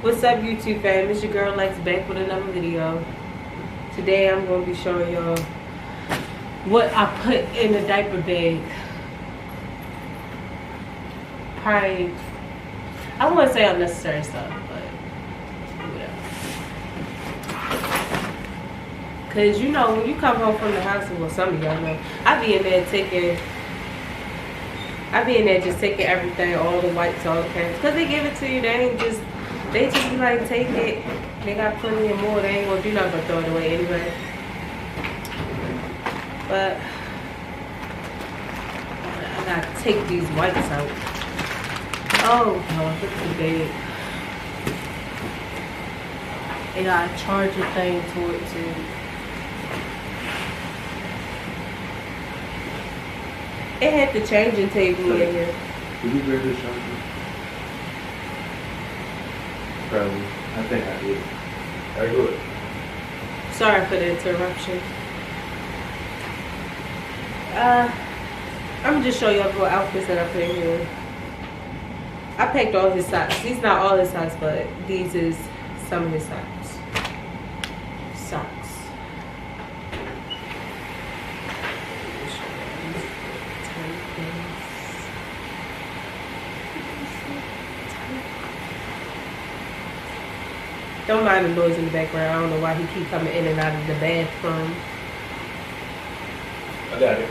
What's up, YouTube fam? It's your girl Lex back with another video. Today I'm going to be showing y'all what I put in the diaper bag. Probably, I wouldn't say unnecessary stuff, but whatever. Cause you know when you come home from the house, well, some of y'all know, I be in there just taking everything, all the wipes, all the cans, cause they give it to you. They just be like, take it. They got plenty of more. They ain't gonna do nothing but throw it away anyway. But I gotta take these wipes out. Oh no, look at the bed. They got a charger thing to it too. It had the changing table in here. Did you grab this charger? Probably. I think I did. Very good. Sorry for the interruption. I'm gonna just show you what outfits that I put in here. I packed all his socks. These not all his socks, but these is some of his socks. Don't mind the noise in the background. I don't know why he keep coming in and out of the bathroom. I got it.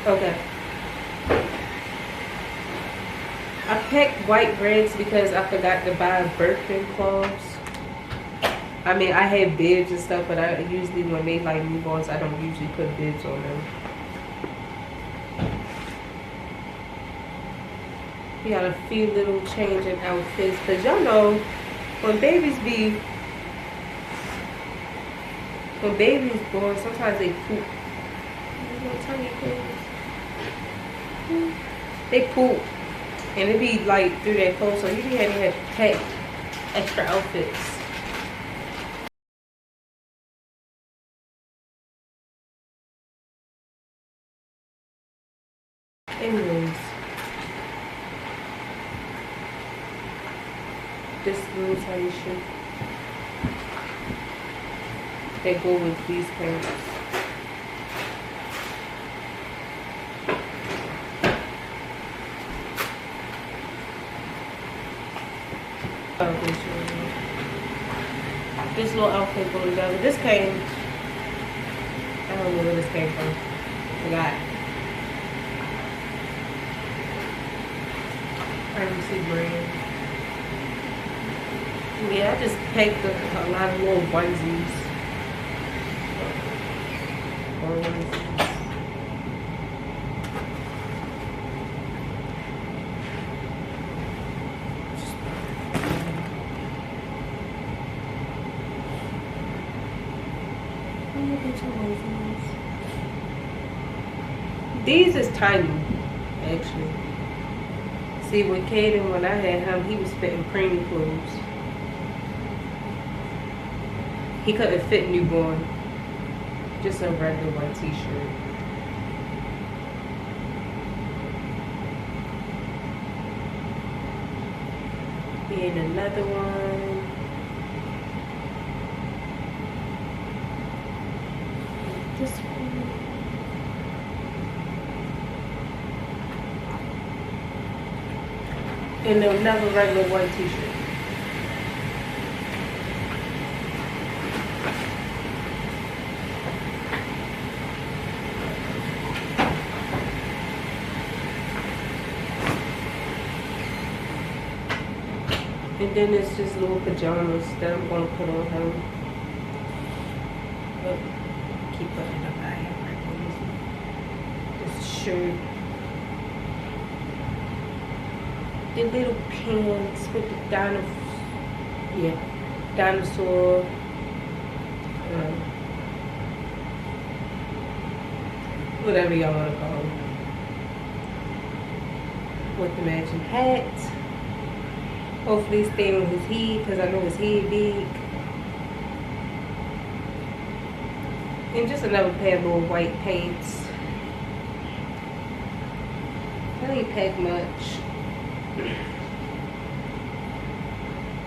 Okay. I picked white rags because I forgot to buy birthday cloths. I mean, I have bibs and stuff, but I usually, when they like newborns, I don't usually put bibs on them. We got a few little change in outfits, because y'all know, when babies born, sometimes they poop. They poop, and it be like through their clothes, so you be having to pack extra outfits. Anyways, this little tiny shoe. They go with these pants. This little outfit go together. This came, I don't know where this came from. Forgot. Privacy brand. Yeah, I just packed a lot of little onesies. These is tiny, actually. See, with Caden, when I had him, he was fitting preemie clothes. He couldn't fit newborn. Just a regular white t-shirt. And another one. This one. And another regular white t-shirt. And then it's just little pajamas that I'm going to put on him. But keep putting up my hair right here. This shirt. The little pants with the dinosaur. Whatever y'all want to call them. With the matching hat. Hopefully stay on his head, because I know his head big. And just another pair of little white pants. I didn't pack much.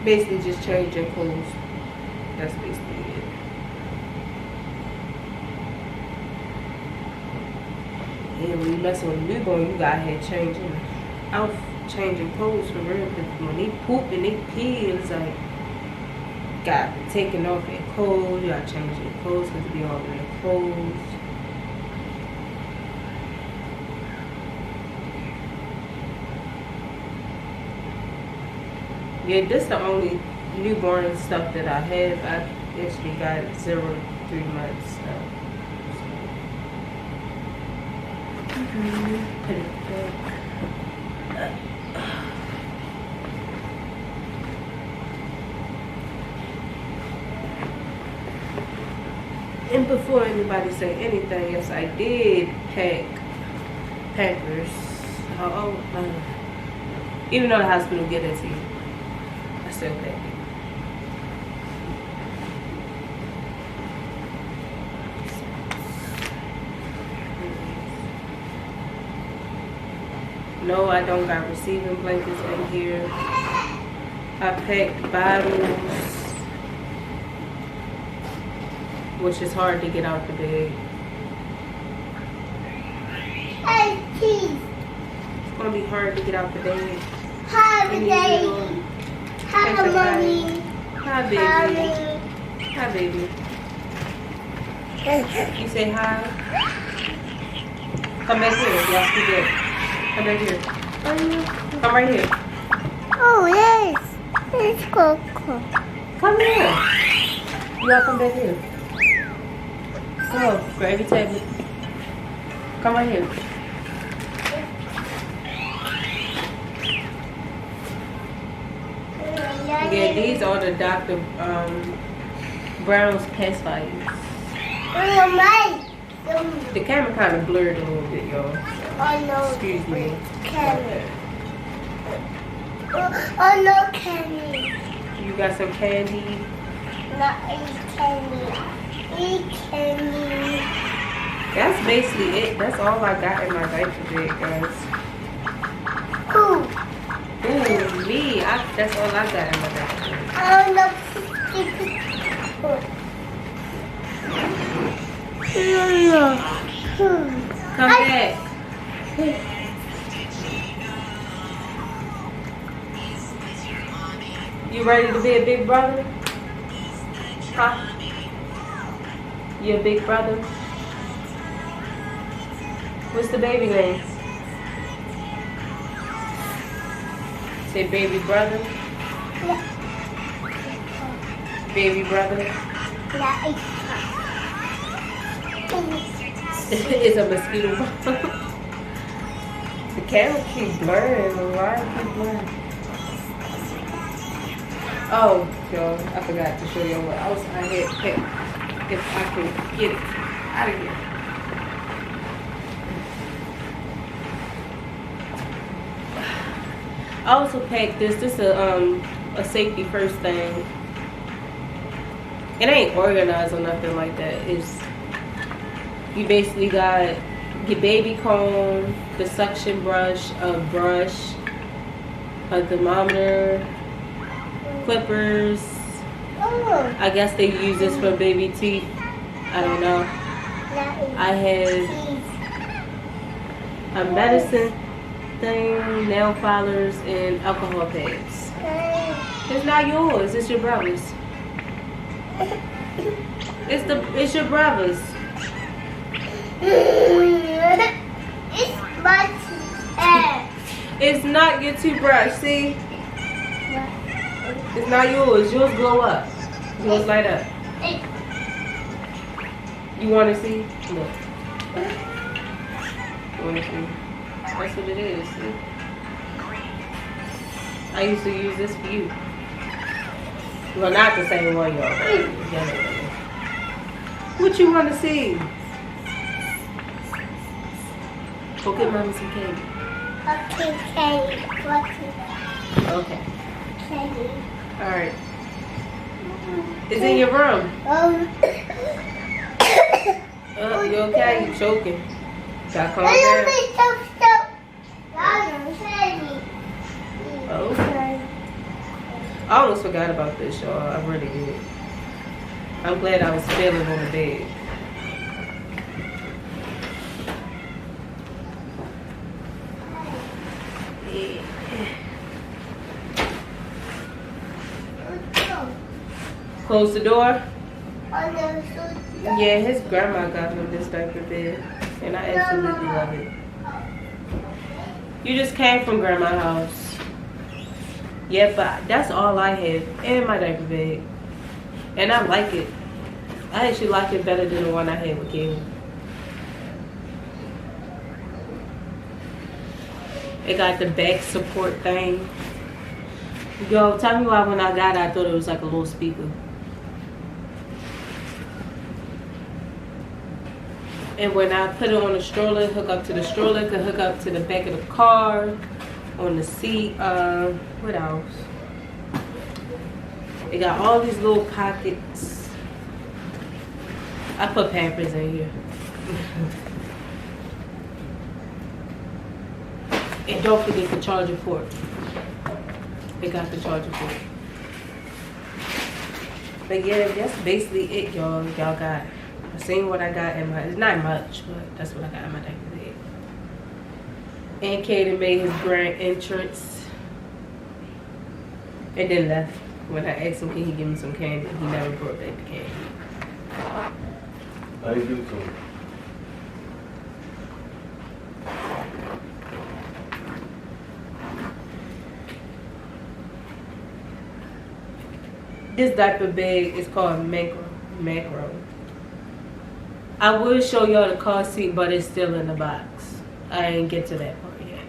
Basically just changing clothes. That's basically it. Yeah, when you mess with a newborn, you gotta have changing clothes for real. Cause when they poop and they pee, it's like got taking off their clothes. You gotta change their clothes because it be all in their clothes. Yeah, this the only newborn stuff that I have. I actually got 0 to 3 months stuff. Put it back. And before anybody say anything, yes, I did pack Pampers. Even though the hospital get it to you, I still pack it. No, I don't got receiving blankets in here. I packed bottles, which is hard to get out the bag. Hey, cheese. It's gonna be hard to get out the bag. Hi, baby. Hi, mommy. Hi, baby. Hi, baby. You say hi. Come back here. Y'all see that? Come back here. Come right here. Oh, yes. Let's go. Come here. You gotta come back here. Come on, grab your tablet. Come right here. Yeah, these are the Dr. Brown's pacifiers. The camera kind of blurred a little bit, y'all. Oh, no. Excuse me. Candy. Oh, no candy. You got some candy. Not eat candy. Eat candy. That's basically it. That's all I got in my diaper bag, guys. Who? Ooh, me. That's all I got in my diaper bag. Oh, no. Come back. You ready to be a big brother? Huh? You a big brother? What's the baby name? Say baby brother. Baby brother. It's a mosquito. The camera keep blurring. The line keep blurring. Oh, y'all, I forgot to show y'all what else I had picked. If I can get it out of here. I also packed this. This is a safety first thing. It ain't organized or nothing like that. It's you basically got your baby comb, the suction brush, a thermometer, clippers. I guess they use this for baby teeth. I don't know. I have a medicine thing, nail filers, and alcohol pads. It's not yours. It's your brother's. It's your brother's. It's my hair. It's not your toothbrush. See? It's not yours. Yours glow up. Yours light up. You want to see? Look. You want to see? That's what it is. See? I used to use this for you. Well, not the same one, y'all. What you want to see? Go get mommy some candy. Okay, candy. Okay. Candy. All right. It's in your room. You okay? You choking? Gotta calm down. Okay. I almost forgot about this, y'all. I really did. I'm glad I was feeling on the bed. Close the door. Yeah, his grandma got him this diaper bed, and I absolutely love it. You just came from grandma's house. Yeah, but that's all I have, and my diaper bag, and I like it. I actually like it better than the one I had with Kayla. It got the back support thing. Yo, tell me why when I got it, I thought it was like a little speaker. And when I put it on the stroller, hook up to the stroller, could hook up to the back of the car, on the seat. What else? It got all these little pockets. I put Pampers in here. And don't forget the charger port. It got the charger port. But yeah, that's basically it, y'all. Y'all got. I seen what I got in my. It's not much, but that's what I got in my diaper bag. And Kaden made his grand entrance, and then left. When I asked him, can he give me some candy, he never brought back the candy. I do too. This diaper bag is called Macro. I will show y'all the car seat, but it's still in the box. I ain't get to that part yet.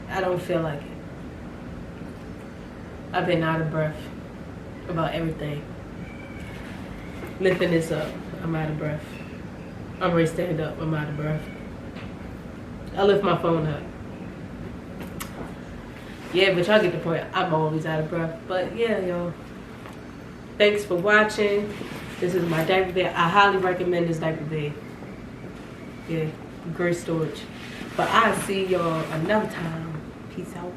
I don't feel like it. I've been out of breath about everything. Lifting this up, I'm out of breath. I'm ready to stand up, I'm out of breath. I lift my phone up. Yeah, but y'all get the point. I'm always out of breath. But yeah, y'all. Thanks for watching. This is my diaper bag. I highly recommend this diaper bag. Yeah, great storage. But I'll see y'all another time. Peace out.